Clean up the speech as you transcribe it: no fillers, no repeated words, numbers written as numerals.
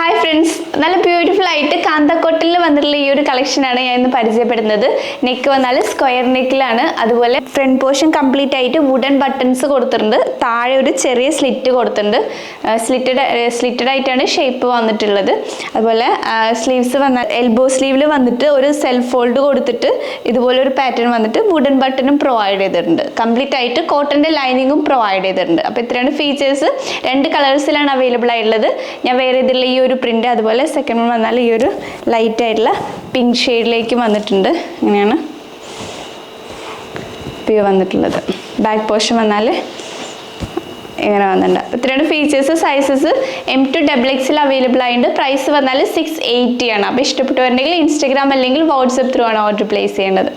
Hi friends, നല്ല beautiful ആയിട്ട് കാന്തക്കോട്ടിൽ വന്നിട്ടുള്ള ഈ ഒരു കളക്ഷനാണ് ഞാൻ ഇന്ന് പരിചയപ്പെടുന്നത്. നെക്ക് വന്നാൽ സ്ക്വയർ നെക്കിലാണ്. അതുപോലെ ഫ്രണ്ട് പോർഷൻ കംപ്ലീറ്റ് ആയിട്ട് വുഡൻ ബട്ടൺസ് കൊടുത്തിട്ടുണ്ട്. താഴെ ഒരു ചെറിയ സ്ലിറ്റ് കൊടുത്തിട്ടുണ്ട്. സ്ലിറ്റഡ് ആയിട്ടാണ് ഷേപ്പ് വന്നിട്ടുള്ളത്. അതുപോലെ സ്ലീവ്സ് വന്നാൽ എൽബോ സ്ലീവിൽ വന്നിട്ട് ഒരു സെൽഫ് ഫോൾഡ് കൊടുത്തിട്ട് ഇതുപോലെ ഒരു പാറ്റേൺ വന്നിട്ട് വുഡൻ ബട്ടണും പ്രൊവൈഡ് ചെയ്തിട്ടുണ്ട്. കംപ്ലീറ്റ് ആയിട്ട് കോട്ടൻ്റെ ലൈനിങ്ങും പ്രൊവൈഡ് ചെയ്തിട്ടുണ്ട്. അപ്പോൾ ഇത്രയാണ് ഫീച്ചേഴ്സ്. 2 കളേഴ്സിലാണ് അവൈലബിൾ ആയിട്ടുള്ളത്. ഞാൻ വേറെ ഇതിലുള്ള ഈ ഒരു പ്രിന്റ്, അതുപോലെ സെക്കൻഡ് വൺ വന്നാൽ ഈ ഒരു ലൈറ്റ് ആയിട്ടുള്ള പിങ്ക് ഷെയ്ഡിലേക്ക് വന്നിട്ടുണ്ട്. ഇങ്ങനെയാണ് വ്യൂ വന്നിട്ടുള്ളത്. ബാക്ക് പോർഷൻ വന്നാൽ ഇങ്ങനെ വന്നിട്ടുണ്ട്. ഇത്രയാണ് features. Sizes M to XXL available ആയിട്ടുണ്ട്. പ്രൈസ് വന്നാൽ 680 ആണ്. അപ്പോൾ ഇഷ്ടപ്പെട്ടവരുണ്ടെങ്കിൽ ഇൻസ്റ്റാഗ്രാം അല്ലെങ്കിൽ വാട്സപ്പ് ത്രൂ ആണ് ഓർഡർ പ്ലേസ് ചെയ്യേണ്ടത്.